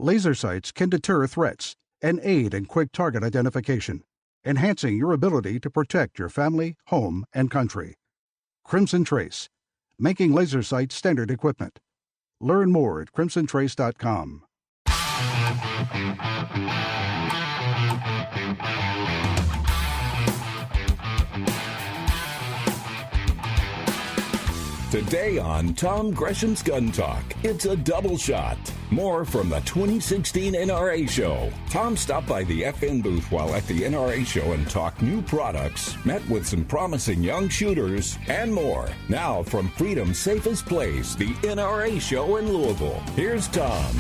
Laser sights can deter threats and aid in quick target identification, enhancing your ability to protect your family, home, and country. Crimson Trace, making laser sights standard equipment. Learn more at crimsontrace.com. Today on Tom Gresham's Gun Talk, it's a double shot. More from the 2016 NRA show. Tom stopped by the FN booth while at the NRA show and talked new products, met with some promising young shooters, and more. Now from Freedom's safest place, the NRA show in Louisville. Here's Tom.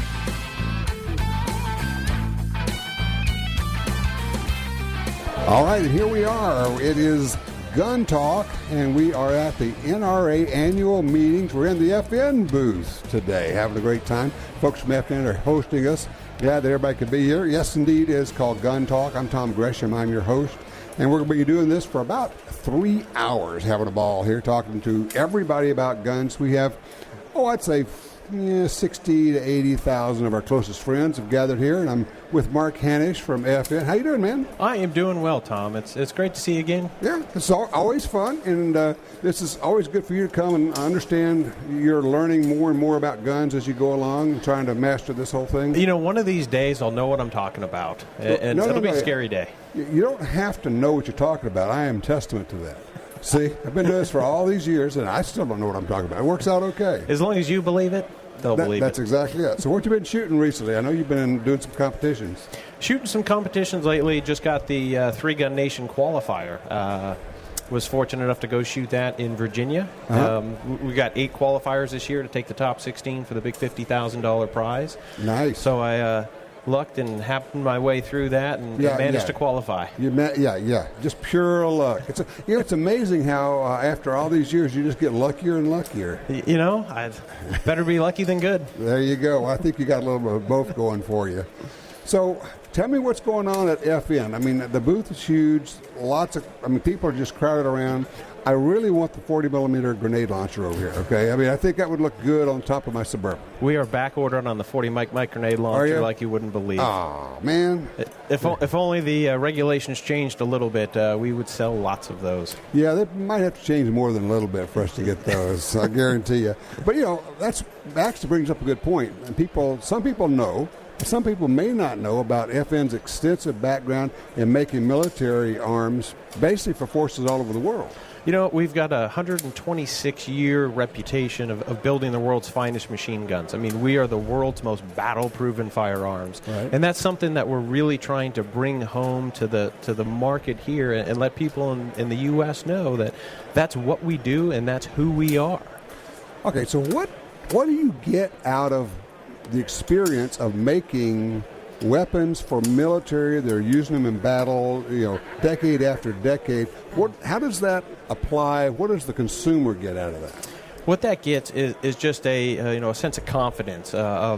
All right, and here we are. It is Gun Talk, and we are at the NRA annual meetings. We're in the FN booth today, having a great time. Folks from FN are hosting us. Glad that everybody could be here. Yes, indeed, it is called Gun Talk. I'm Tom Gresham. I'm your host, and we're going to be doing this for about 3 hours, having a ball here, talking to everybody about guns. We have, I'd say 60 to 80,000 of our closest friends have gathered here, and I'm with Mark Hanish from FN. How you doing, man? I am doing well, Tom. It's great to see you again. Yeah, it's always fun, and this is always good for you to come and understand. You're learning more and more about guns as you go along, trying to master this whole thing. You know, one of these days I'll know what I'm talking about, and it'll be a scary day. You don't have to know what you're talking about. I am testament to that. See, I've been doing this for all these years, and I still don't know what I'm talking about. It works out okay. As long as you believe it, they'll believe that's it. That's exactly it. So what you been shooting recently? I know you've been doing some competitions. Shooting some competitions lately. Just got the three-gun Nation Qualifier. Was fortunate enough to go shoot that in Virginia. We got 8 qualifiers this year to take the top 16 for the big $50,000 prize. Nice. So I lucked and happened my way through that and managed to qualify. Just pure luck. It's amazing how after all these years you just get luckier and luckier. You know, I'd better be lucky than good. There you go. I think you got a little bit of both going for you. So tell me what's going on at FN. I mean, the booth is huge. People are just crowded around. I really want the 40-millimeter grenade launcher over here, okay? I mean, I think that would look good on top of my Suburban. We are back ordered on the 40 mic grenade launcher like you wouldn't believe. Oh, man. If only the regulations changed a little bit, we would sell lots of those. Yeah, they might have to change more than a little bit for us to get those, I guarantee you. But, you know, that actually brings up a good point. And some people know, some people may not know about FN's extensive background in making military arms, basically for forces all over the world. You know, we've got a 126-year reputation of building the world's finest machine guns. I mean, we are the world's most battle-proven firearms. Right. And that's something that we're really trying to bring home to the market here and let people in the U.S. know that that's what we do and that's who we are. Okay, so what do you get out of the experience of making weapons for military? They're using them in battle, decade after decade. How does that apply? What does the consumer get out of that? What that gets is just a sense of confidence, a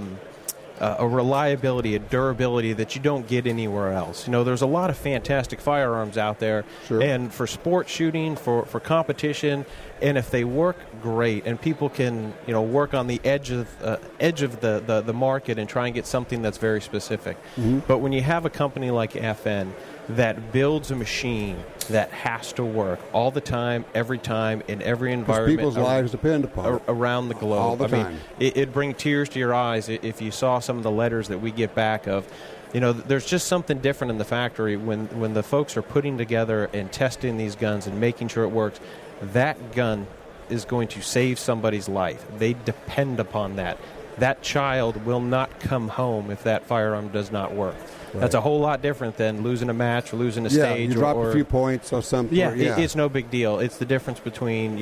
reliability, a durability that you don't get anywhere else. You know, there's a lot of fantastic firearms out there, sure. And for sport shooting, for competition, and if they work, great, and people can work on the edge of the market and try and get something that's very specific. Mm-hmm. But when you have a company like FN that builds a machine that has to work all the time, every time, in every environment. People's lives depend upon it. Around the globe. All the time. Mean, it'd bring tears to your eyes if you saw some of the letters that we get back of, there's just something different in the factory when the folks are putting together and testing these guns and making sure it works. That gun is going to save somebody's life. They depend upon that. That child will not come home if that firearm does not work. Right. That's a whole lot different than losing a match or losing a stage. You drop a few points or something. It's no big deal. It's the difference between,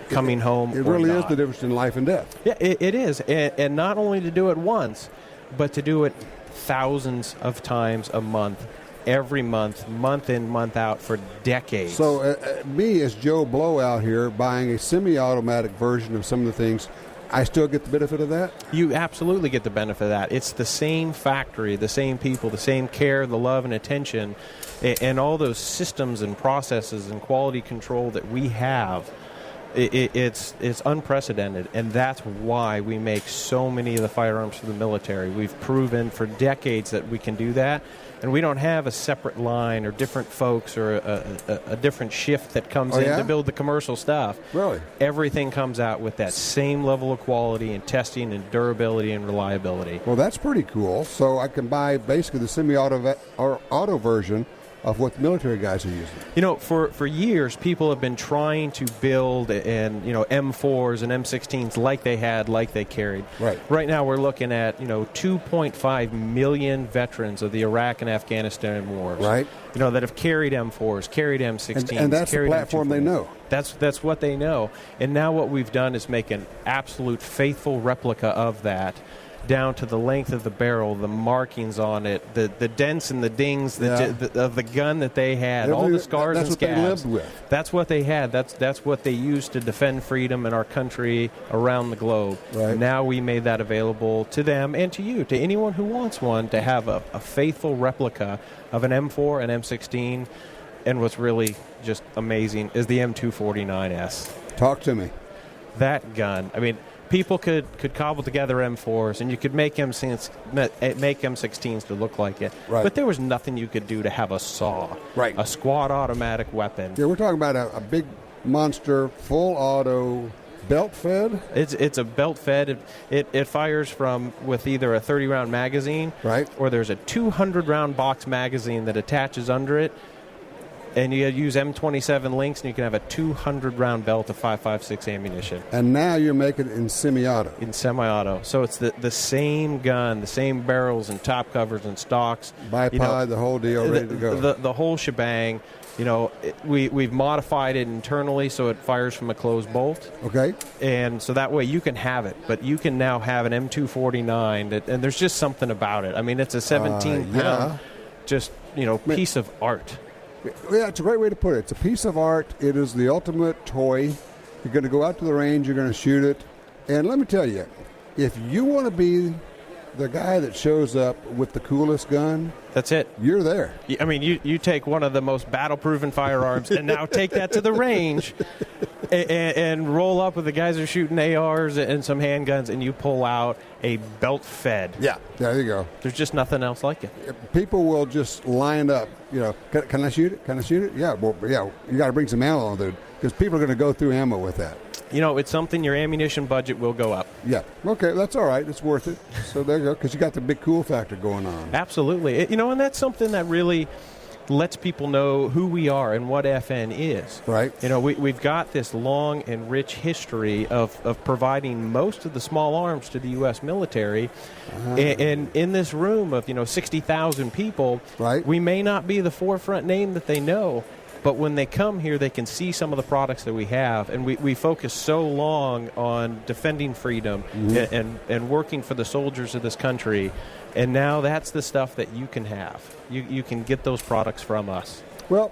coming home It really is the difference in life and death. Yeah, it is. And not only to do it once, but to do it thousands of times a month, every month, month in, month out for decades. So me as Joe Blow out here buying a semi-automatic version of some of the things, I still get the benefit of that? You absolutely get the benefit of that. It's the same factory, the same people, the same care, the love and attention, and all those systems and processes and quality control that we have. It's unprecedented, and that's why we make so many of the firearms for the military. We've proven for decades that we can do that, and we don't have a separate line or different folks or a different shift that comes in to build the commercial stuff. Really? Everything comes out with that same level of quality and testing and durability and reliability. Well, that's pretty cool. So I can buy basically the semi-auto or auto version of what the military guys are using. You know, for years, people have been trying to build M4s and M16s like they carried. Right. Right now, we're looking at 2.5 million veterans of the Iraq and Afghanistan wars. Right. That have carried M4s, carried M16s, and that's the platform they know. That's what they know. And now what we've done is make an absolute faithful replica of that, down to the length of the barrel, the markings on it, the dents and the dings of the gun that they had, all the scars and scabs. That's what they lived with. That's what they had. That's what they used to defend freedom in our country around the globe. Right. Now we made that available to them and to you, to anyone who wants one, to have a faithful replica of an M4 and M16. And what's really just amazing is the M249S. Talk to me. That gun, I mean, people could cobble together M4s, and you could make M16s to look like it. Right. But there was nothing you could do to have a saw, right, a squad automatic weapon. Yeah, we're talking about a big monster, full auto, belt fed. It's a belt fed. It fires with either a 30-round magazine, right, or there's a 200-round box magazine that attaches under it. And you use M27 links, and you can have a 200-round belt of 5.56 ammunition. And now you're making it in semi-auto. In semi-auto. So it's the same gun, the same barrels and top covers and stocks. Bipod, the whole deal, ready to go. The whole shebang. We've modified it internally so it fires from a closed bolt. Okay. And so that way you can have it. But you can now have an M249, and there's just something about it. I mean, it's a 17-pound, piece of art. Yeah, it's a great way to put it. It's a piece of art. It is the ultimate toy. You're going to go out to the range. You're going to shoot it. And let me tell you, if you want to be the guy that shows up with the coolest gun, that's it. You're there. I mean, you take one of the most battle-proven firearms and now take that to the range and roll up with the guys that are shooting ARs and some handguns, and you pull out a belt-fed. Yeah, there you go. There's just nothing else like it. People will just line up. Can I shoot it? Can I shoot it? Yeah, well, yeah. You got to bring some ammo on, dude, because people are going to go through ammo with that. It's something your ammunition budget will go up. Yeah. Okay, that's all right. It's worth it. So there you go, because you got the big cool factor going on. Absolutely. And that's something that really lets people know who we are and what FN is. Right. We've got this long and rich history of providing most of the small arms to the U.S. military. And in this room of, 60,000 people, right, we may not be the forefront name that they know, but when they come here, they can see some of the products that we have. And we focus so long on defending freedom and working for the soldiers of this country. And now that's the stuff that you can have. You can get those products from us. Well,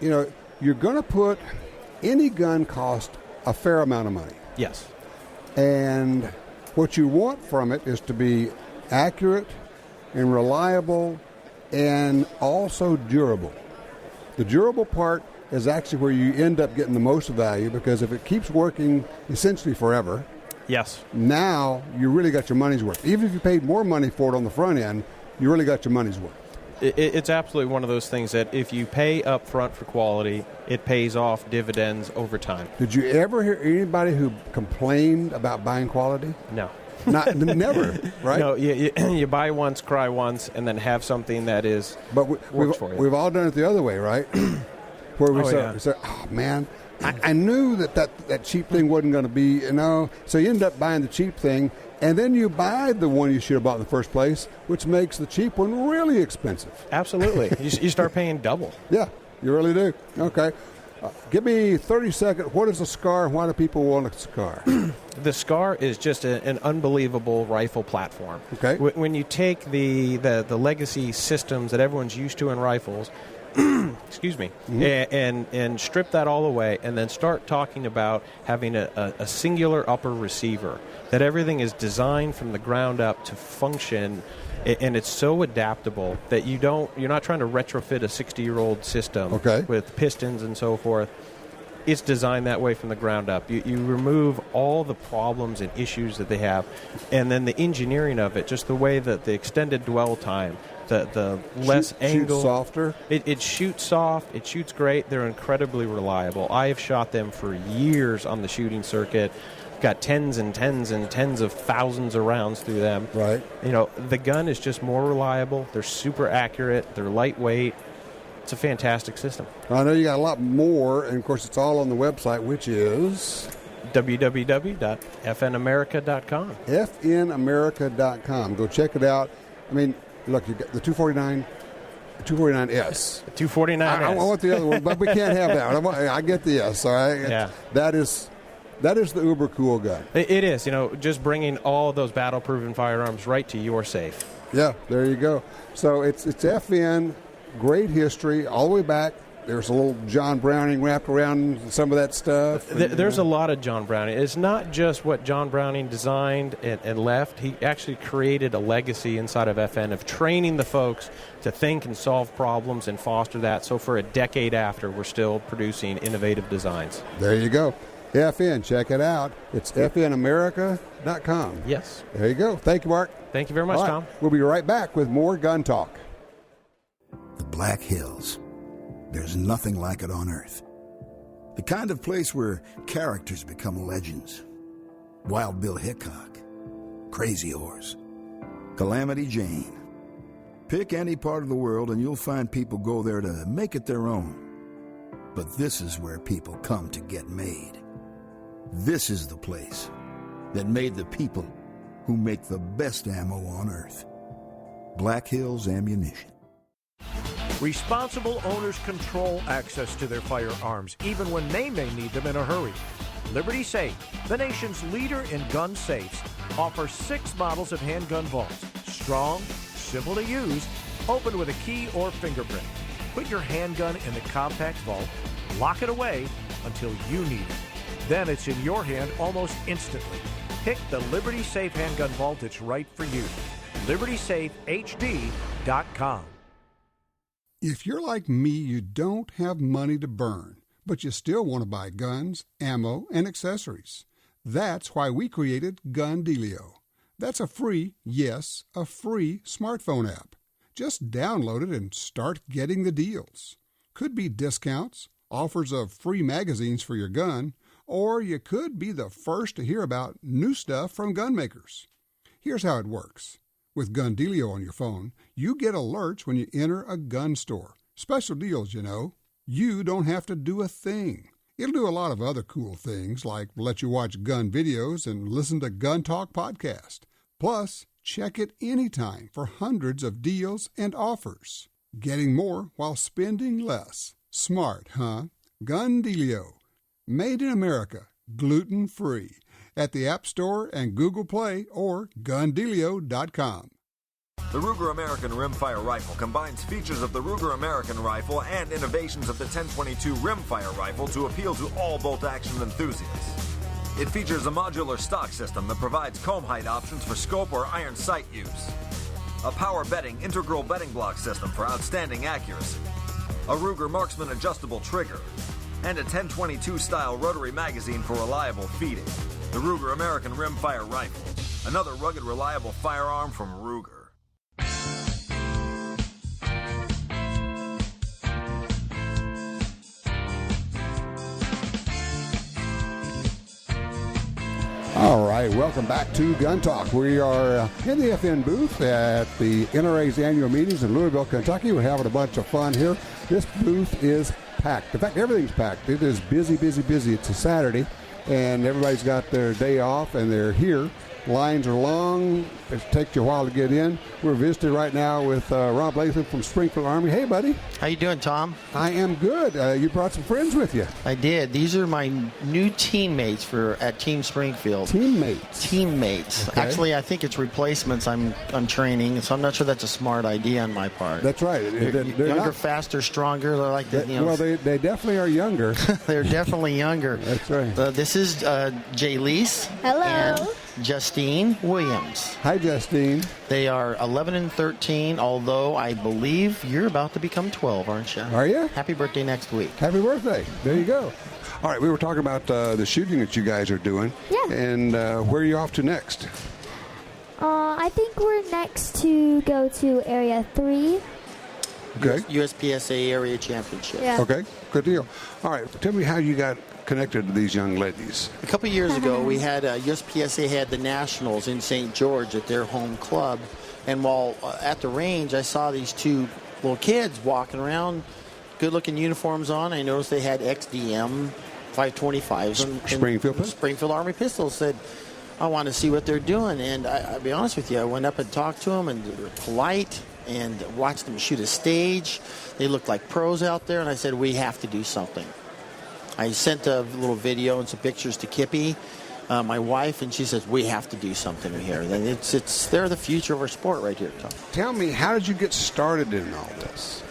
you're going to put any gun cost a fair amount of money. Yes. And what you want from it is to be accurate and reliable and also durable. The durable part is actually where you end up getting the most value, because if it keeps working essentially forever, yes, now you really got your money's worth. Even if you paid more money for it on the front end, you really got your money's worth. It's absolutely one of those things that if you pay up front for quality, it pays off dividends over time. Did you ever hear anybody who complained about buying quality? No. Never, right? No, you buy once, cry once, and then have something that is works for you. We've all done it the other way, right? Where we say, oh, man, I knew that cheap thing wasn't going to be, So you end up buying the cheap thing, and then you buy the one you should have bought in the first place, which makes the cheap one really expensive. Absolutely. You start paying double. Yeah, you really do. Okay. Give me 30 seconds. What is a SCAR, and why do people want a SCAR? The SCAR is just an unbelievable rifle platform. Okay. When you take the legacy systems that everyone's used to in rifles, excuse me, and strip that all away, and then start talking about having a singular upper receiver, that everything is designed from the ground up to function. And it's so adaptable that you're not trying to retrofit a 60-year-old system with pistons and so forth. it's designed that way from the ground up. You remove all the problems and issues that they have, and then the engineering of it, just the way that the extended dwell time, the less angle. Shoots softer? It shoots soft. It shoots great. They're incredibly reliable. I have shot them for years on the shooting circuit. Got tens and tens and tens of thousands of rounds through them. Right. The gun is just more reliable. They're super accurate. They're lightweight. It's a fantastic system. I know you got a lot more, and of course it's all on the website, which is www.fnamerica.com. fnamerica.com. Go check it out. I mean, look, you got the 249S. 249S. I want the other one, but we can't have that. I get the S. All right. Yeah. That is the uber cool gun. It is. Just bringing all those battle-proven firearms right to your safe. Yeah. There you go. So it's FN. Great history all the way back. There's a little John Browning wrapped around some of that stuff. There's a lot of John Browning. It's not just what John Browning designed and left. He actually created a legacy inside of FN of training the folks to think and solve problems and foster that. So for a decade after, we're still producing innovative designs. There you go. FN, check it out. It's fnamerica.com. Yes. There you go. Thank you, Mark. Thank you very much, Tom. We'll be right back with more Gun Talk. The Black Hills. There's nothing like it on Earth. The kind of place where characters become legends. Wild Bill Hickok, Crazy Horse, Calamity Jane. Pick any part of the world and you'll find people go there to make it their own. But this is where people come to get made. This is the place that made the people who make the best ammo on Earth. Black Hills Ammunition. Responsible owners control access to their firearms, even when they may need them in a hurry. Liberty Safe, the nation's leader in gun safes, offers 6 models of handgun vaults. Strong, simple to use, open with a key or fingerprint. Put your handgun in the compact vault, lock it away until you need it. Then it's in your hand almost instantly. Pick the Liberty Safe handgun vault that's right for you. LibertySafeHD.com. If you're like me, you don't have money to burn, but you still want to buy guns, ammo, and accessories. That's why we created Gun Dealio. That's a free smartphone app. Just download it and start getting the deals. Could be discounts, offers of free magazines for your gun, or you could be the first to hear about new stuff from gun makers. Here's how it works. With Gun Dealio on your phone, you get alerts when you enter a gun store. Special deals, You don't have to do a thing. It'll do a lot of other cool things, like let you watch gun videos and listen to Gun Talk podcast. Plus, check it anytime for hundreds of deals and offers. Getting more while spending less. Smart, huh? Gun Dealio. Made in America. Gluten-free. At the App Store and Google Play or GunDealio.com. The Ruger American Rimfire rifle combines features of the Ruger American rifle and innovations of the 1022 Rimfire rifle to appeal to all bolt-action enthusiasts. It features a modular stock system that provides comb height options for scope or iron sight use, a power bedding integral bedding block system for outstanding accuracy, a Ruger Marksman adjustable trigger, and a 1022 style rotary magazine for reliable feeding. The Ruger American Rimfire rifle, another rugged, reliable firearm from Ruger. All right, welcome back to Gun Talk. We are in the FN booth at the NRA's annual meetings in Louisville, Kentucky. We're having a bunch of fun here. This booth is packed. In fact, everything's packed. It is busy, busy, busy. It's a Saturday, and everybody's got their day off, and they're here. Lines are long. It takes you a while to get in. We're visiting right now with Rob Leatham from Springfield Army. Hey, buddy. How you doing, Tom? I am good. You brought some friends with you. I did. These are my new teammates at Team Springfield. Teammates. Okay. Actually, I think it's replacements I'm training, so I'm not sure that's a smart idea on my part. That's right. They're younger, not, faster, stronger. They're like that. Well, they definitely are younger. They're definitely younger. That's right. This is Jalise. Hello. And Justine Williams. Hi, Justine. They are 11 and 13, although I believe you're about to become 12, aren't you? Are you? Happy birthday next week. Happy birthday. There you go. All right, we were talking about the shooting that you guys are doing. Yeah. And where are you off to next? I think we're next to go to Area 3. Okay. USPSA Area Championship. Yeah. Okay, good deal. All right, tell me how you got connected to these young ladies. A couple years ago, we had USPSA had the Nationals in St. George at their home club. And while at the range, I saw these two little kids walking around, good-looking uniforms on. I noticed they had XDM 525s. And Springfield Army pistols. Said, I want to see what they're doing. And I'll be honest with you, I went up and talked to them, and they were polite, and watched them shoot a stage. They looked like pros out there, and I said, we have to do something. I sent a little video and some pictures to Kippy, my wife, and she says, we have to do something here. They're the future of our sport right here, Tom. Tell me, how did you get started in all this?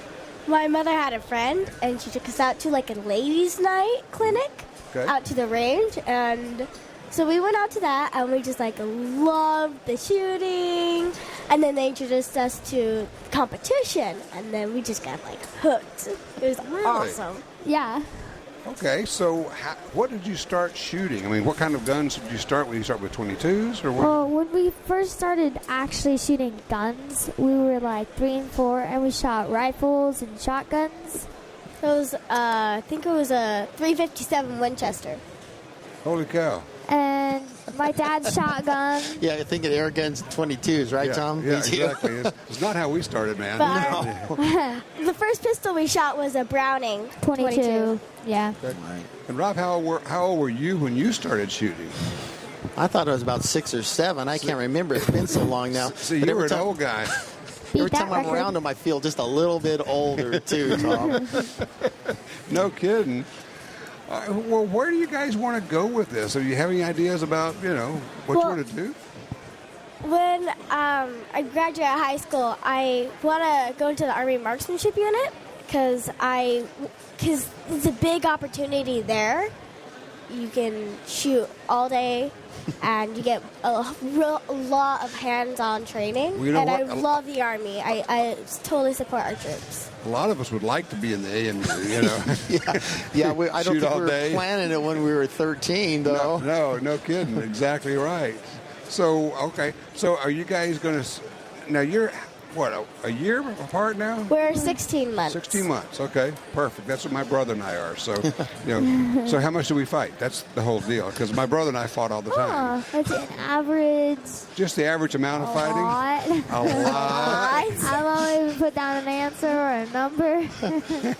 My mother had a friend, and she took us out to like a ladies' night clinic out to the range, and so we went out to that, and we just like loved the shooting, and then they introduced us to competition, and then we just got like hooked. It was awesome. Yeah. Okay, so what did you start shooting? I mean, what kind of guns did you start with? You start with 22s or what? Well, when we first started actually shooting guns, we were like 3 and 4, and we shot rifles and shotguns. It was, I think it was a 357 Winchester. Holy cow. And my dad's shotgun. Yeah, I think of air guns and 22s, right, Tom? Yeah, exactly. It's not how we started, man. The first pistol we shot was a Browning 22. Yeah. Okay. And Rob, how old were you when you started shooting? I thought I was about 6 or 7. I can't remember. It's been so long now. See, you were an old guy. Every time I'm around him, I feel just a little bit older, too, Tom. No kidding. Well, where do you guys want to go with this? Do you have any ideas about, what you want to do? When I graduate high school, I want to go into the Army Marksmanship Unit because it's a big opportunity there. You can shoot all day, and you get a lot of hands-on training. And I love the Army. I totally support our troops. A lot of us would like to be in the AMU, Yeah, I don't think we were planning it when we were 13, though. No kidding. Exactly right. So, okay. So are you guys going to... Now, you're, a year apart now? We're 16 months. 16 months. Okay, perfect. That's what my brother and I are. So, so how much do we fight? That's the whole deal. Because my brother and I fought all the time. That's an average. Just the average amount of fighting? A lot. I won't even put down an answer or a number.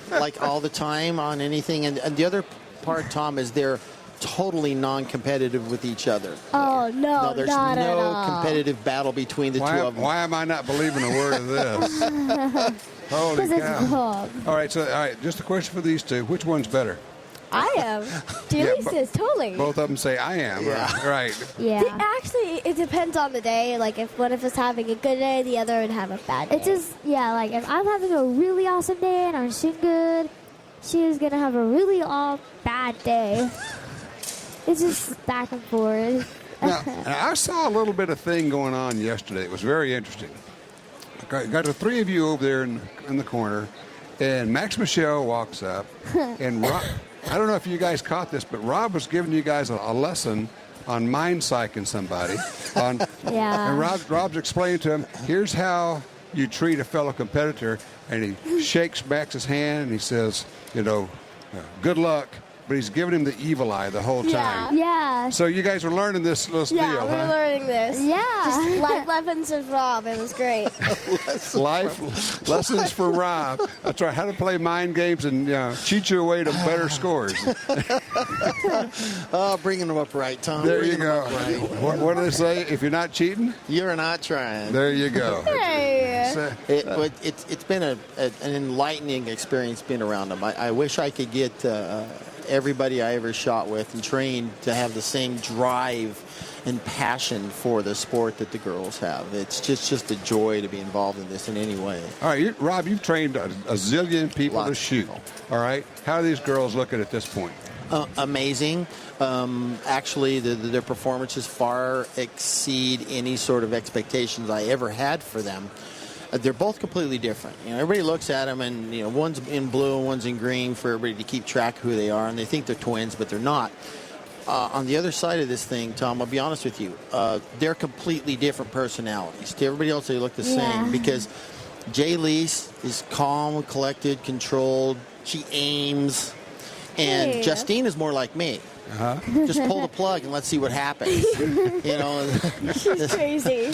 Like all the time on anything. And the other part, Tom, is they're totally non-competitive with each other. Oh, no, there's not at all. competitive battle between the two of them. Why am I not believing a word of this? Holy cow. All right, just a question for these two. Which one's better? I am. Jalise is totally. Both of them say I am. Yeah. Right. Yeah. Actually, it depends on the day. Like, if one of us having a good day, the other would have a bad day. It just, like, if I'm having a really awesome day and I'm shooting good, she is going to have a really bad day. It's just back and forth. Now, I saw a little bit of thing going on yesterday. It was very interesting. Got the three of you over there in the corner, and Max Michelle walks up, and Rob, I don't know if you guys caught this, but Rob was giving you guys a lesson on mind psyching somebody. And Rob's explaining to him, here's how you treat a fellow competitor, and he shakes Max's hand and he says, good luck. But he's giving him the evil eye the whole time. Yeah. So you guys are learning this little deal, Yeah, we're learning this. Yeah. Just life lessons with Rob. It was great. Life lessons for Rob. That's right. How to play mind games and cheat your way to better scores. Bringing them up right, Tom. There you go. What do they say? If you're not cheating, you're not trying. There you go. Hey. It's been an enlightening experience being around them. I wish I could get everybody I ever shot with and trained to have the same drive and passion for the sport that the girls have. It's just a joy to be involved in this in any way. All right, Rob, you've trained a zillion people to shoot. All right, how are these girls looking at this point? Amazing. Actually, their performances far exceed any sort of expectations I ever had for them. They're both completely different. Everybody looks at them, and one's in blue and one's in green for everybody to keep track of who they are, and they think they're twins, but they're not. On the other side of this thing, Tom, I'll be honest with you, they're completely different personalities. To everybody else, they look the same because Jalise is calm, collected, controlled. She aims, and Justine is more like me. Just pull the plug and let's see what happens. She's crazy.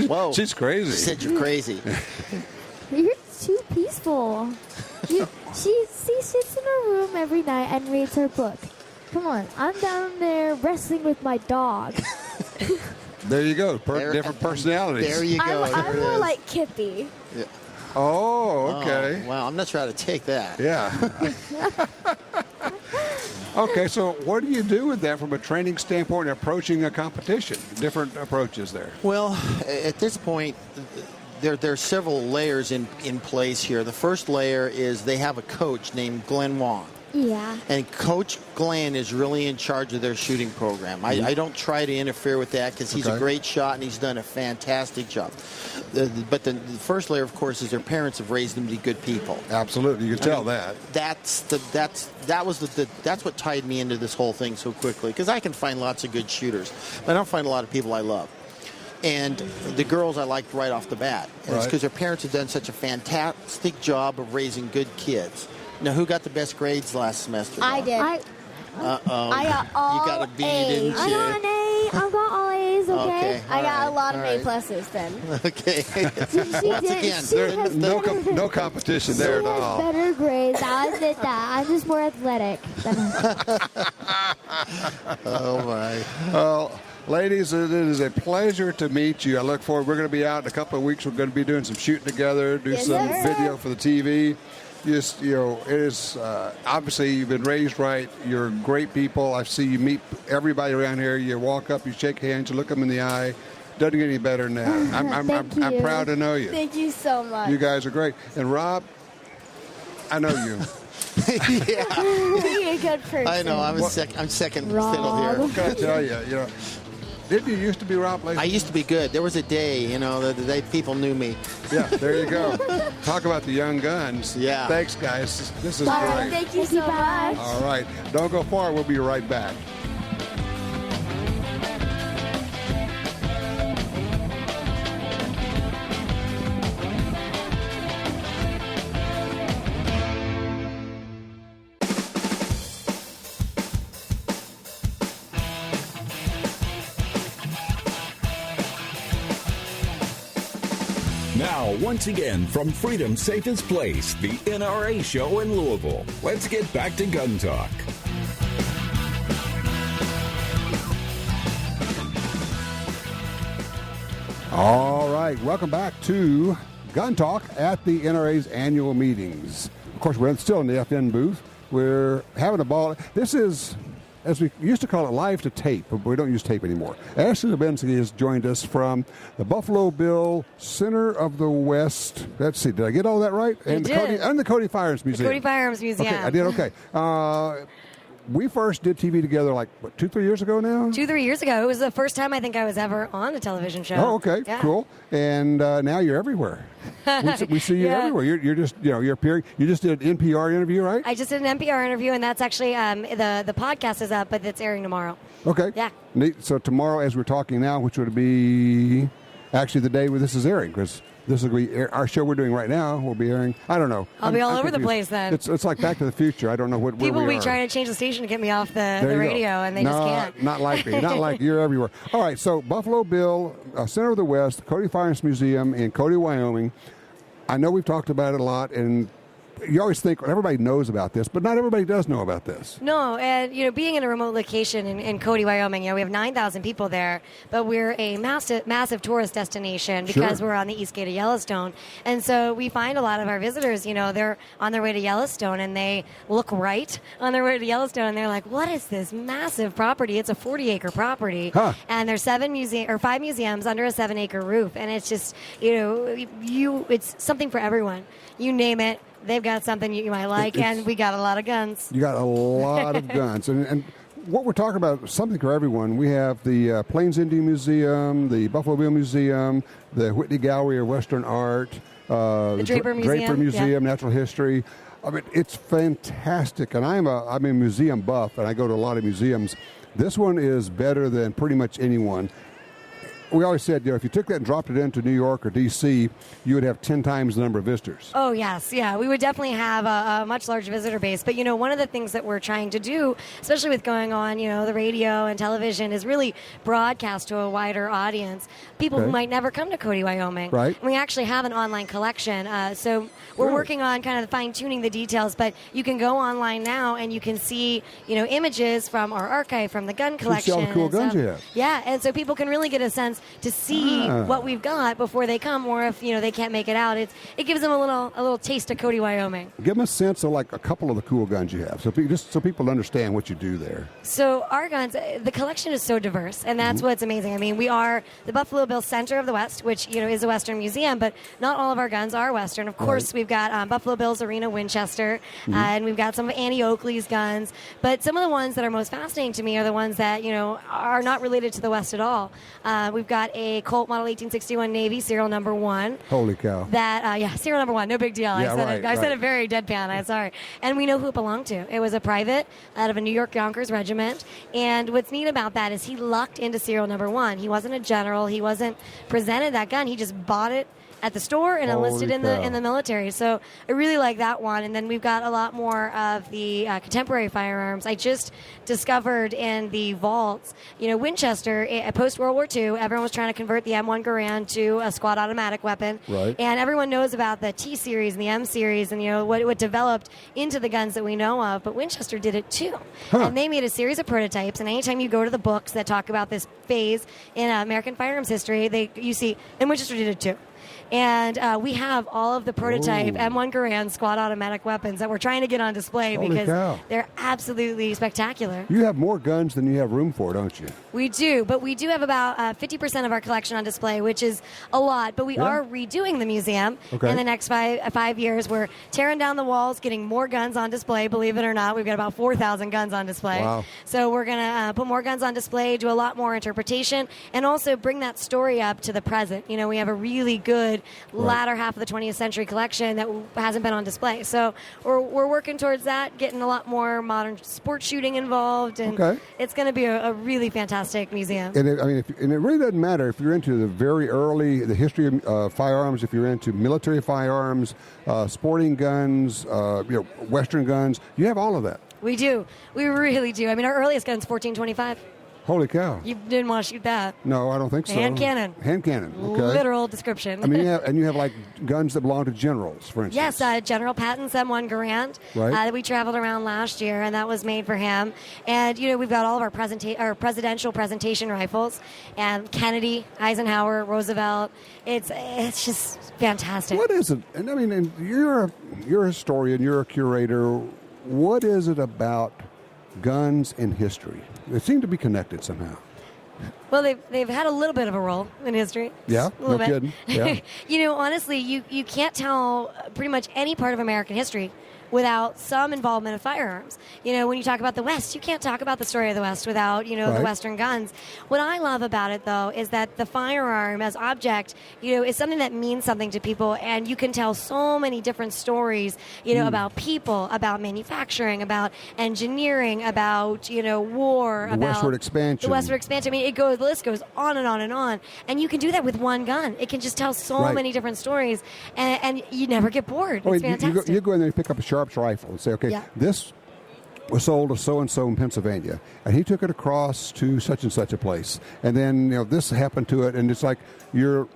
Whoa. She's crazy. She said you're crazy. You're too peaceful. She sits in her room every night and reads her book. Come on, I'm down there wrestling with my dog. There you go. Different personalities. There you go. I'm more like Kippy. Yeah. Oh, okay. Oh, wow, I'm not trying to take that. Yeah. Okay, so what do you do with that from a training standpoint approaching a competition? Different approaches there. Well, at this point, there are several layers in place here. The first layer is they have a coach named Glenn Wong. Yeah. And Coach Glenn is really in charge of their shooting program. I don't try to interfere with that because he's a great shot and he's done a fantastic job. But the first layer, of course, is their parents have raised them to be good people. Absolutely, you can tell that. That's what tied me into this whole thing so quickly because I can find lots of good shooters, but I don't find a lot of people I love. And the girls I liked right off the bat. And it's because their parents have done such a fantastic job of raising good kids. Now, who got the best grades last semester? I did. Uh-oh. I got all You got a B, A's. didn't you? I got an A. I got all A's, okay? I got a lot of all A right. pluses then. Okay. Once again, There's no competition there at all. Better grades. I'll admit that. I'm just more athletic. Oh, my. Well, ladies, it is a pleasure to meet you. I look forward. We're going to be out in a couple of weeks. We're going to be doing some shooting together, do some video for the TV. Just, it is obviously you've been raised right. You're great people. I see you meet everybody around here. You walk up, you shake hands, you look them in the eye. Doesn't get any better than that. I'm proud to know you. Thank you so much. You guys are great. And Rob, I know you. Yeah. You're a good person. I know. I'm second fiddle here. What can I tell you? Didn't you used to be Rob Latham? I used to be good. There was a day, that people knew me. Yeah, there you go. Talk about the young guns. Yeah. Thanks, guys. This is Bye. great. Thank you so much. All right. Don't go far. We'll be right back. Now, once again, from Freedom's safest place, the NRA show in Louisville. Let's get back to Gun Talk. All right. Welcome back to Gun Talk at the NRA's annual meetings. Of course, we're still in the FN booth. We're having a ball. This is, as we used to call it, live to tape, but we don't use tape anymore. Ashley Hlebinsky has joined us from the Buffalo Bill Center of the West. Let's see, did I get all that right? And the Cody Firearms Museum. Cody Firearms Museum. Okay, I did okay. We first did TV together 2-3 years ago now? 2-3 years ago. It was the first time I think I was ever on a television show. Oh, okay, yeah. cool. And now you're everywhere. We see you everywhere. You're just, you're appearing. You just did an NPR interview, right? I just did an NPR interview, and that's actually the podcast is up, but it's airing tomorrow. Okay. Yeah. Neat. So tomorrow, as we're talking now, which would be actually the day where this is airing, because this will be our show we're doing right now. Will be airing. I don't know. I'll be all over the place then. It's like Back to the Future. I don't know what. People where we will be are. trying to change the station to get me off the radio, and they just can't. Not like me. Not like you're everywhere. All right. So Buffalo Bill, Center of the West, Cody Firearms Museum in Cody, Wyoming. I know we've talked about it a lot, and you always think everybody knows about this, but not everybody does know about this. No, and being in a remote location in Cody, Wyoming, we have 9,000 people there, but we're a massive tourist destination because we're on the east gate of Yellowstone, and so we find a lot of our visitors, they're on their way to Yellowstone, and they look right on their way to Yellowstone, and they're like, "What is this massive property? It's a 40-acre property, and there's 5 museums under a 7-acre roof, and it's just, it's something for everyone. You name it." They've got something you might like, and we got a lot of guns. You got a lot of guns. And what we're talking about is something for everyone. We have the Plains Indian Museum, the Buffalo Bill Museum, the Whitney Gallery of Western Art, the Draper Museum, Natural History. I mean, it's fantastic, and I'm a museum buff, and I go to a lot of museums. This one is better than pretty much anyone. We always said, if you took that and dropped it into New York or D.C., you would have 10 times the number of visitors. Oh, yes. Yeah, we would definitely have a much larger visitor base. But, one of the things that we're trying to do, especially with going on, the radio and television, is really broadcast to a wider audience, people who might never come to Cody, Wyoming. Right. And we actually have an online collection. So we're working on kind of fine-tuning the details, but you can go online now and you can see, images from our archive, from the gun collection. See all the cool guns you have. Yeah, and so people can really get a sense to see what we've got before they come, or if they can't make it out, it gives them a little taste of Cody, Wyoming. Give them a sense of like a couple of the cool guns you have, just so people understand what you do there. So our guns, the collection is so diverse, and that's what's amazing. I mean, we are the Buffalo Bill Center of the West, which is a Western museum, but not all of our guns are Western. Of course, we've got Buffalo Bill's Arena Winchester, and we've got some of Annie Oakley's guns. But some of the ones that are most fascinating to me are the ones that are not related to the West at all. We've got a Colt Model 1861 Navy, serial number 1. Holy cow. That, serial number 1, no big deal. Yeah, I said it very deadpan, I'm sorry. And we know who it belonged to. It was a private out of a New York Yonkers regiment. And what's neat about that is he lucked into serial number 1. He wasn't a general. He wasn't presented that gun. He just bought it at the store and enlisted in the military. So I really like that one. And then we've got a lot more of the contemporary firearms. I just discovered in the vaults, Winchester, post World War II, everyone was trying to convert the M1 Garand to a squad automatic weapon. Right. And everyone knows about the T series and the M series and what developed into the guns that we know of. But Winchester did it too. And they made a series of prototypes. And anytime you go to the books that talk about this phase in American firearms history, you see, and Winchester did it too. And we have all of the prototype M1 Garand squad automatic weapons that we're trying to get on display because they're absolutely spectacular. You have more guns than you have room for, don't you? We do, but we do have about 50% of our collection on display, which is a lot. But we are redoing the museum in the next 5 years. We're tearing down the walls, getting more guns on display. Believe it or not, we've got about 4,000 guns on display. Wow. So we're going to put more guns on display, do a lot more interpretation, and also bring that story up to the present. We have a really good latter half of the 20th century collection that hasn't been on display. So we're working towards that, getting a lot more modern sports shooting involved, and it's going to be a really fantastic museum. And it really doesn't matter if you're into the history of firearms, if you're into military firearms, sporting guns, Western guns, you have all of that. We do. We really do. I mean, our earliest gun's 1425. Holy cow. You didn't want to shoot that. No, I don't think so. Hand cannon. Hand cannon, okay. Literal description. I mean, you have like guns that belong to generals, for instance. Yes, General Patton's M1 Garand that we traveled around last year, and that was made for him. And, we've got all of our presidential presentation rifles, and Kennedy, Eisenhower, Roosevelt. It's just fantastic. What is it? And I mean, and you're a historian, you're a curator. What is it about guns and history? They seem to be connected somehow. Well, they've had a little bit of a role in history. Yeah, no kidding. Yeah. Honestly, you can't tell pretty much any part of American history without some involvement of firearms. When you talk about the West, you can't talk about the story of the West without, the Western guns. What I love about it, though, is that the firearm as object, is something that means something to people, and you can tell so many different stories, about people, about manufacturing, about engineering, about, war, about westward expansion. The westward expansion. I mean, the list goes on and on and on, and you can do that with one gun. It can just tell so many different stories, and you never get bored. It's fantastic. You go in there and pick up a Sharp's rifle and say, okay, this was sold to so-and-so in Pennsylvania, and he took it across to such and such a place, and then this happened to it, and it's like you're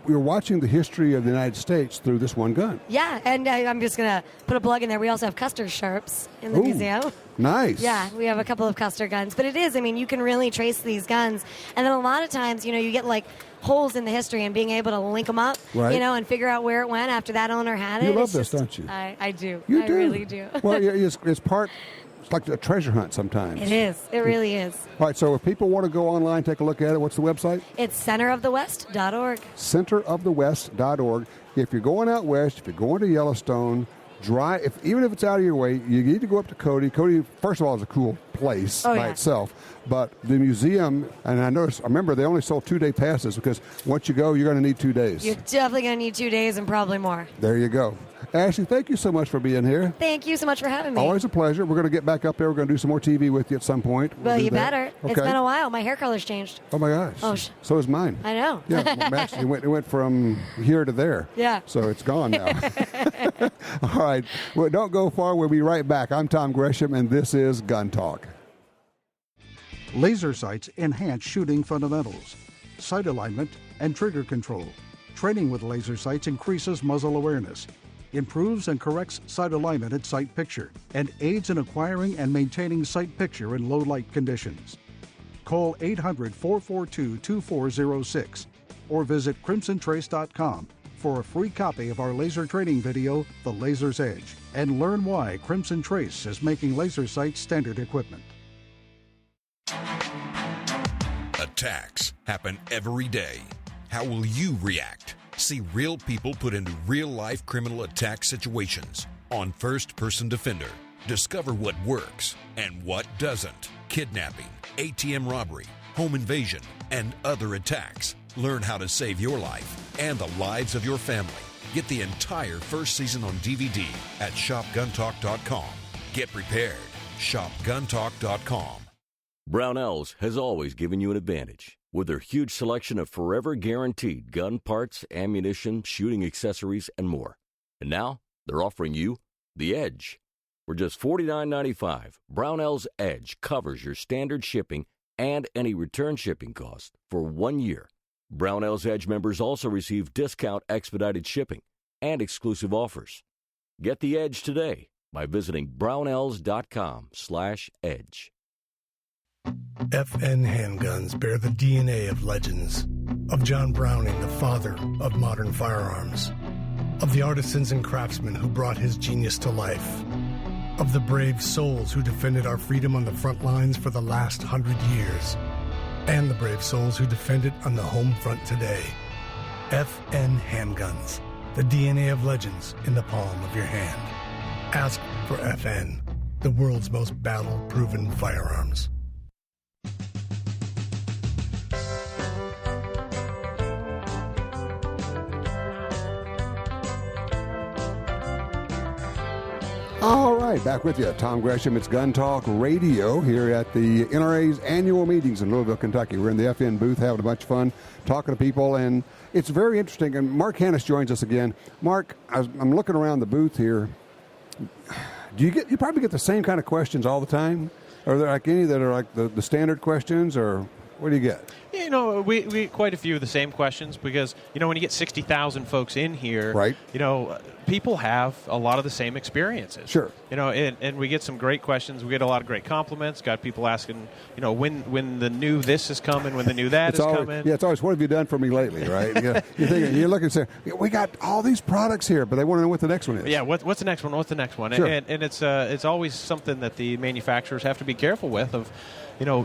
watching the history of the United States through this one gun. Yeah, and I'm just going to put a plug in there. We also have Custer Sharps in the museum. Nice. Yeah, we have a couple of Custer guns. But it is, you can really trace these guns. And then a lot of times, you get like holes in the history and being able to link them up, and figure out where it went after that owner had it. You love this, don't you? I do. You I do. really do. Well, it's like a treasure hunt sometimes. It is. It really is. All right, so if people want to go online, take a look at it, what's the website? It's centerofthewest.org. Centerofthewest.org. If you're going out west, if you're going to Yellowstone, even if it's out of your way, you need to go up to Cody. Cody, first of all, is a cool place by itself. But the museum, and I remember they only sold 2-day passes because once you go, you're going to need 2 days. You're definitely going to need 2 days and probably more. There you go. Ashley, thank you so much for being here. Thank you so much for having me. Always a pleasure. We're going to get back up there. We're going to do some more TV with you at some point. Well, you better. Okay. It's been a while. My hair color's changed. Oh, my gosh. Oh, so is mine. I know. Yeah, well, actually, it went from here to there. Yeah. So it's gone now. All right. Well, don't go far. We'll be right back. I'm Tom Gresham, and this is Gun Talk. Laser sights enhance shooting fundamentals, sight alignment, and trigger control. Training with laser sights increases muzzle awareness, improves and corrects sight alignment at sight picture, and aids in acquiring and maintaining sight picture in low light conditions. Call 800-442-2406 or visit crimsontrace.com for a free copy of our laser training video, The Laser's Edge, and learn why Crimson Trace is making laser sights standard equipment. Attacks happen every day. How will you react? See real people put into real-life criminal attack situations on First Person Defender. Discover what works and what doesn't. Kidnapping, ATM robbery, home invasion, and other attacks. Learn how to save your life and the lives of your family. Get the entire first season on DVD at shopguntalk.com. Get prepared. Shopguntalk.com. Brownells has always given you an advantage. With their huge selection of forever guaranteed gun parts, ammunition, shooting accessories, and more. And now, they're offering you the Edge. For just $49.95, Brownells Edge covers your standard shipping and any return shipping cost for 1 year. Brownells Edge members also receive discount expedited shipping and exclusive offers. Get the Edge today by visiting brownells.com/edge. FN handguns bear the DNA of legends, of John Browning, the father of modern firearms, of the artisans and craftsmen who brought his genius to life, of the brave souls who defended our freedom on the front lines for the last 100 years, and the brave souls who defend it on the home front today. FN handguns, the DNA of legends in the palm of your hand. Ask for FN, the world's most battle-proven firearms. All right, back with you. Tom Gresham. It's Gun Talk Radio here at the NRA's annual meetings in Louisville, Kentucky. We're in the FN booth having a bunch of fun, talking to people, and it's very interesting. And Mark Hanish joins us again. Mark, I'm looking around the booth here. You probably get the same kind of questions all the time? Are there like any that are like the standard questions, or what do you get? Yeah, we get quite a few of the same questions because, when you get 60,000 folks in here, right? People have a lot of the same experiences. Sure. And we get some great questions. We get a lot of great compliments. Got people asking, when the new this is coming, when the new that is coming. Yeah, it's always, what have you done for me lately, right? You're looking and say, we got all these products here, but they want to know what the next one is. Yeah, what's the next one? What's the next one? Sure. And it's always something that the manufacturers have to be careful with of,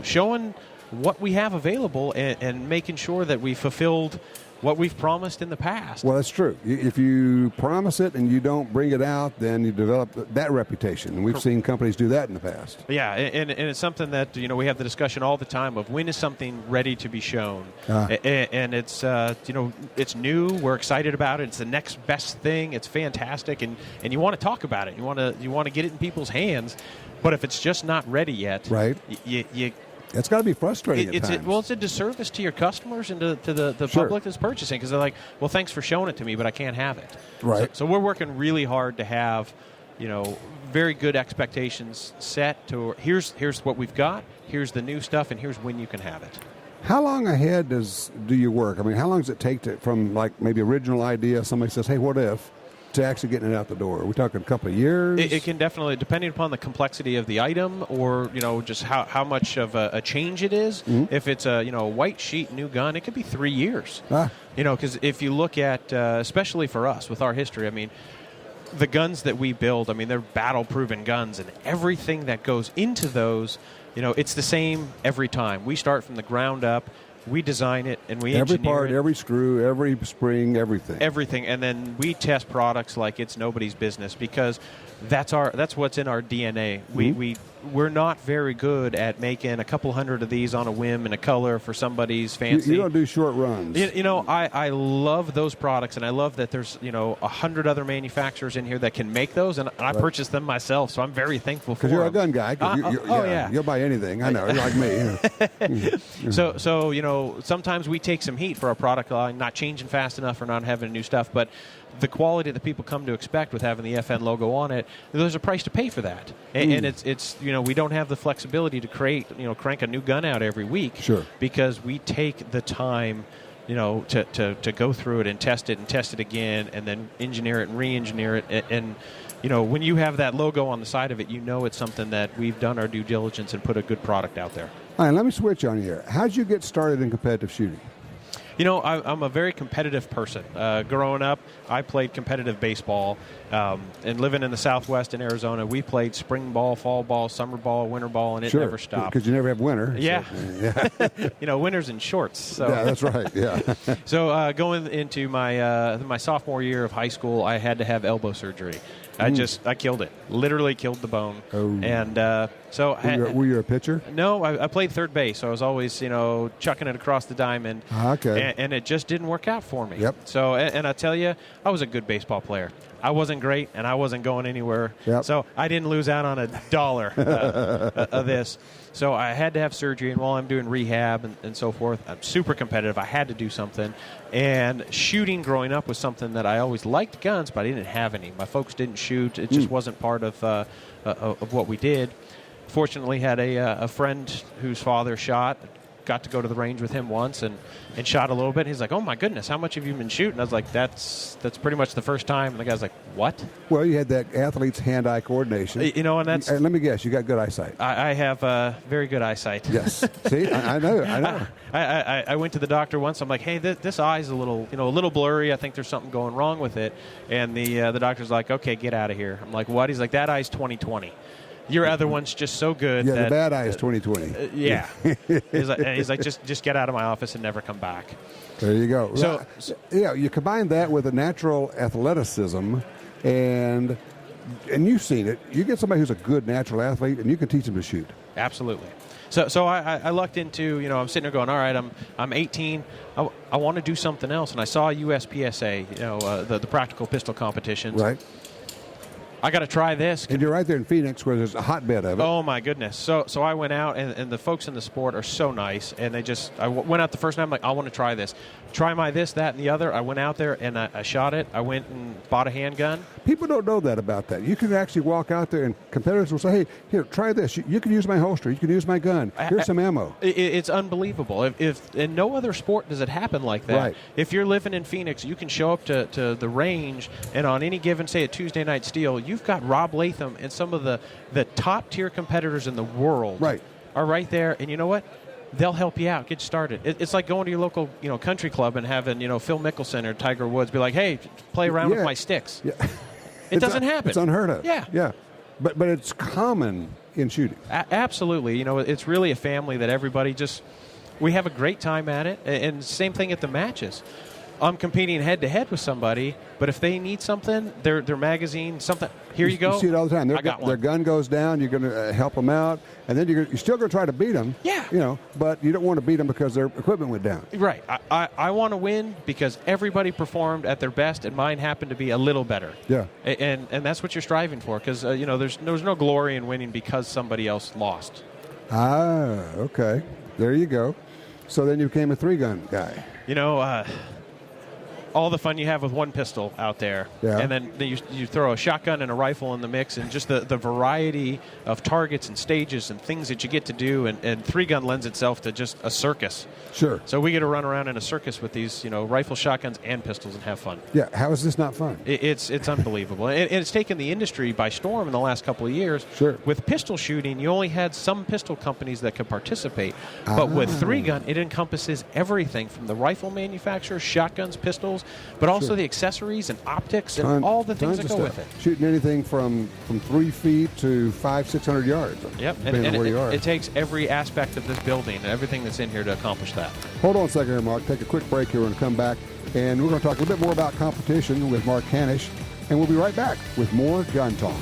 showing what we have available and making sure that we fulfilled what we've promised in the past. Well, that's true. If you promise it and you don't bring it out, then you develop that reputation. And we've seen companies do that in the past. Yeah, and it's something that, we have the discussion all the time of when is something ready to be shown. And it's, it's new. We're excited about it. It's the next best thing. It's fantastic. And you want to talk about it. You want to get it in people's hands. But if it's just not ready yet, right? It's got to be frustrating at times. It's a disservice to your customers and to the public that's purchasing, because they're like, well, thanks for showing it to me, but I can't have it. Right. So we're working really hard to have, very good expectations set to here's what we've got, here's the new stuff, and here's when you can have it. How long ahead do you work? I mean, how long does it take from like maybe original idea, somebody says, hey, what if, to actually getting it out the door? Are we talking a couple of years? It can definitely, depending upon the complexity of the item or, just how much of a change it is. Mm-hmm. If it's a, white sheet new gun, it could be 3 years. Because if you look at, especially for us with our history, I mean, the guns that we build, I mean, they're battle-proven guns, and everything that goes into those, it's the same every time. We start from the ground up. We design it and we every engineer part, it. every screw, every spring, everything. Everything, and then we test products like it's nobody's business because that's what's in our DNA. We're not very good at making a couple hundred of these on a whim in a color for somebody's fancy. You don't do short runs. I love those products, and I love that there's 100 other manufacturers in here that can make those, and I purchase them myself, so I'm very thankful for them. Because you're a gun guy. Yeah. You'll buy anything. I know. You're like me. So sometimes we take some heat for our product line, not changing fast enough or not having new stuff, but the quality that people come to expect with having the FN logo on it, there's a price to pay for that. And it's we don't have the flexibility to crank a new gun out every week. Sure. Because we take the time to go through it and test it again and then engineer it and re-engineer it. And when you have that logo on the side of it, it's something that we've done our due diligence and put a good product out there. All right, let me switch on here. How'd you get started in competitive shooting? I'm a very competitive person. Growing up, I played competitive baseball. And living in the Southwest in Arizona, we played spring ball, fall ball, summer ball, winter ball, and it never stopped. Because you never have winter. Yeah. So, winter's in shorts. So. Yeah, that's right. Yeah. So going into my sophomore year of high school, I had to have elbow surgery. I killed it. Literally killed the bone. Oh. And so... Were you a pitcher? No, I played third base. So I was always, chucking it across the diamond. Okay. And it just didn't work out for me. Yep. So, and I tell you, I was a good baseball player. I wasn't great, and I wasn't going anywhere. Yep. So I didn't lose out on $1 of this. So I had to have surgery, and while I'm doing rehab and so forth, I'm super competitive. I had to do something. And shooting growing up was something that I always liked guns, but I didn't have any. My folks didn't shoot. It just wasn't part of what we did. Fortunately, had a friend whose father shot. Got to go to the range with him once and shot a little bit. He's like, "Oh my goodness, how much have you been shooting?" I was like, "That's pretty much the first time." And the guy's like, "What?" Well, you had that athlete's hand-eye coordination. And that's. Let me guess, you got good eyesight. I have very good eyesight. Yes. See, I know. I went to the doctor once. I'm like, "Hey, this eye's a little blurry. I think there's something going wrong with it." And the doctor's like, "Okay, get out of here." I'm like, "What?" He's like, "That eye's 20/20. Your other one's just so good." Yeah, that, the bad eye is 20/20. Yeah. he's like, just get out of my office and never come back. There you go. So, you combine that with a natural athleticism, and you've seen it. You get somebody who's a good natural athlete, and you can teach them to shoot. Absolutely. So I lucked into, I'm sitting there going, all right, I'm 18. I want to do something else. And I saw USPSA, the practical pistol competitions. Right. I got to try this. And you're right there in Phoenix where there's a hotbed of it. Oh, my goodness. So I went out, and the folks in the sport are so nice. And I went out the first night, I'm like, I want to try this. Try my this, that, and the other. I went out there, and I shot it. I went and bought a handgun. People don't know that about that. You can actually walk out there, and competitors will say, hey, here, try this. You can use my holster. You can use my gun. Here's some ammo. It's unbelievable. If in no other sport does it happen like that. Right. If you're living in Phoenix, you can show up to the range, and on any given, say, a Tuesday night steel, you've got Rob Leatham and some of the top-tier competitors in the world are right there. And you know what? They'll help you out, get started. It's like going to your local, country club and having, Phil Mickelson or Tiger Woods be like, hey, play around with my sticks. Yeah. It doesn't happen. It's unheard of. Yeah. Yeah. But it's common in shooting. Absolutely. It's really a family that everybody we have a great time at it. And same thing at the matches. I'm competing head-to-head with somebody, but if they need something, their magazine, something, here you go. You see it all the time. Their gun goes down, you're going to help them out, and then you're still going to try to beat them. Yeah. But you don't want to beat them because their equipment went down. Right. I want to win because everybody performed at their best, and mine happened to be a little better. Yeah. And that's what you're striving for because, there's no glory in winning because somebody else lost. Ah, okay. There you go. So then you became a three-gun guy. All the fun you have with one pistol out there, and then you throw a shotgun and a rifle in the mix, and just the variety of targets and stages and things that you get to do, and three-gun lends itself to just a circus. Sure. So we get to run around in a circus with these, rifle, shotguns, and pistols and have fun. Yeah, how is this not fun? It's unbelievable. And it's taken the industry by storm in the last couple of years. Sure. With pistol shooting, you only had some pistol companies that could participate. But with three-gun, it encompasses everything from the rifle manufacturers, shotguns, pistols, but also the accessories and optics and all the things that go with it. Shooting anything from 3 feet to 500-600 yards. Yep, depending on where you are. It takes every aspect of this building and everything that's in here to accomplish that. Hold on a second here, Mark. Take a quick break here and come back. And we're going to talk a little bit more about competition with Mark Hanish. And we'll be right back with more Gun Talk.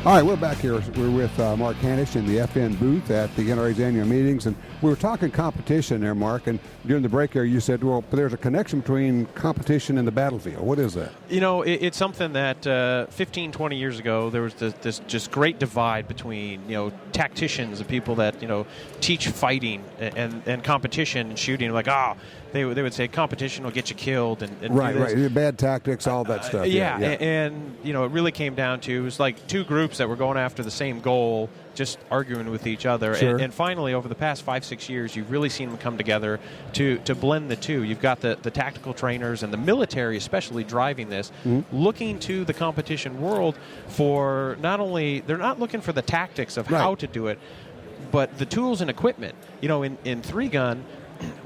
All right, we're back here. We're with Mark Hanish in the FN booth at the NRA's annual meetings, and we were talking competition there, Mark, and during the break here you said, well, there's a connection between competition and the battlefield. What is that? You know, it's something that 15, 20 years ago, there was this just great divide between, tacticians and people that, teach fighting and competition and shooting. Like, they would say competition will get you killed. And right. Bad tactics, all that stuff. Yeah. And, it really came down to, it was like two groups that were going after the same goal, just arguing with each other. Sure. And finally, over the past 5-6 years, you've really seen them come together to blend the two. You've got the tactical trainers and the military especially driving this, looking to the competition world for not only, they're not looking for the tactics of how to do it, but the tools and equipment. In 3-gun,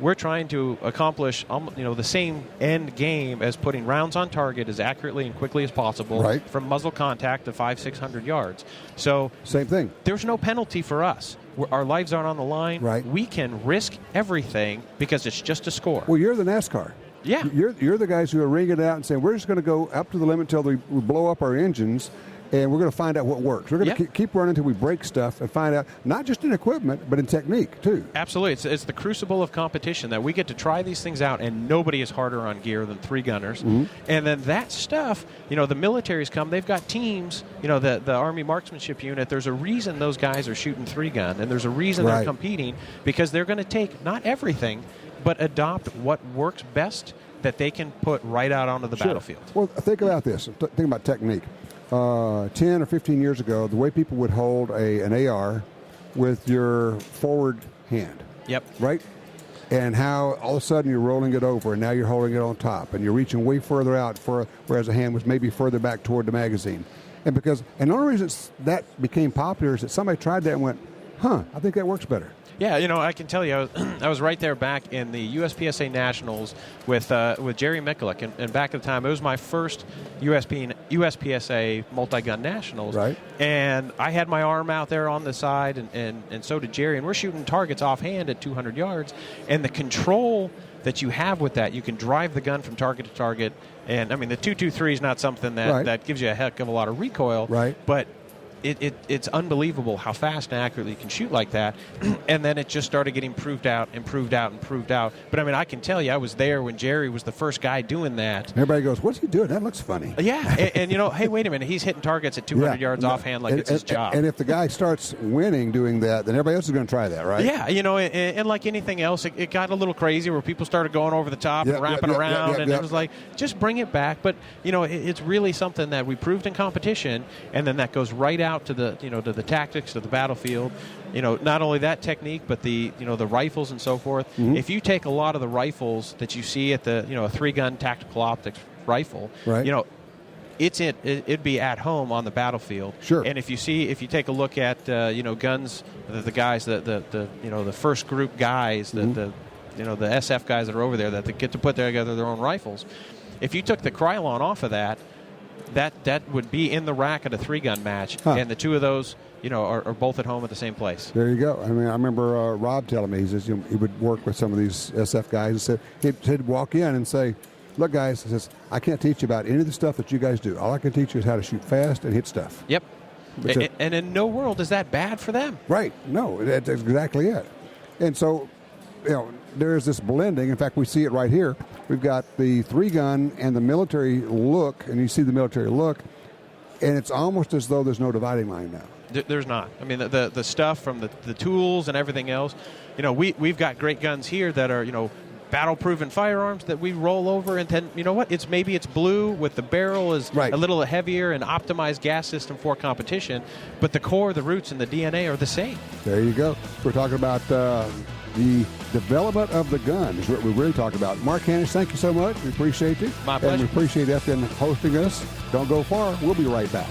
we're trying to accomplish the same end game as putting rounds on target as accurately and quickly as possible from muzzle contact to 500-600 yards. So same thing. There's no penalty for us. Our lives aren't on the line. Right. We can risk everything because it's just a score. Well, you're the NASCAR. Yeah. You're the guys who are ringing it out and saying, we're just going to go up to the limit until we blow up our engines, and we're going to find out what works. We're going to keep running until we break stuff and find out, not just in equipment, but in technique, too. Absolutely. It's the crucible of competition that we get to try these things out, and nobody is harder on gear than 3-gunners. And then that stuff, the militaries come, they've got teams, the Army Marksmanship Unit, there's a reason those guys are shooting 3-gun, and there's a reason they're competing, because they're going to take not everything, but adopt what works best that they can put right out onto the battlefield. Well, think about this. Think about technique. 10 or 15 years ago, the way people would hold an AR with your forward hand. Yep. Right? And how all of a sudden you're rolling it over, and now you're holding it on top, and you're reaching way further out, whereas the hand was maybe further back toward the magazine. And the only reason that became popular is that somebody tried that and went, I think that works better. Yeah, I can tell you, I was right there back in the USPSA Nationals with Jerry Mikulik, and back at the time, it was my first USPSA multi-gun Nationals. Right. And I had my arm out there on the side, and so did Jerry, and we're shooting targets offhand at 200 yards, and the control that you have with that, you can drive the gun from target to target, and, the 223 is not something that gives you a heck of a lot of recoil, but it's unbelievable how fast and accurately you can shoot like that. And then it just started getting improved out. But I can tell you, I was there when Jerry was the first guy doing that. Everybody goes, what's he doing? That looks funny. Yeah, and hey, wait a minute. He's hitting targets at 200 yards offhand like it's his job. And if the guy starts winning doing that, then everybody else is going to try that, right? Yeah, and like anything else, it got a little crazy where people started going over the top and wrapping around, and it was like, just bring it back. But, it's really something that we proved in competition, and then that goes right out to the to the tactics of the battlefield. Not only that technique, but the the rifles and so forth. If you take a lot of the rifles that you see at the a 3-gun tactical optics rifle, it'd be at home on the battlefield. Sure. And if you take a look at guns, the guys, the first group guys, the SF guys that are over there that they get to put together their own rifles. If you took the Krylon off of that would be in the rack at a 3-gun match, and the two of those, are both at home at the same place. There you go. I remember Rob telling me, he says he would work with some of these SF guys, and said he'd walk in and say, "Look, guys," he says, "I can't teach you about any of the stuff that you guys do. All I can teach you is how to shoot fast and hit stuff." Yep. And in no world is that bad for them. Right. No, that's exactly it. And so, there's this blending. In fact, we see it right here. We've got the 3-gun and the military look, and you see the military look, and it's almost as though there's no dividing line now. There's not. the stuff from the tools and everything else, we've got great guns here that are, battle-proven firearms that we roll over, and then, you know what? Maybe it's blue with the barrel is a little heavier and optimized gas system for competition, but the core, the roots, and the DNA are the same. There you go. We're talking about the development of the gun is what we're really talking about. Mark Hanish, thank you so much. We appreciate you. My pleasure. And we appreciate FN hosting us. Don't go far. We'll be right back.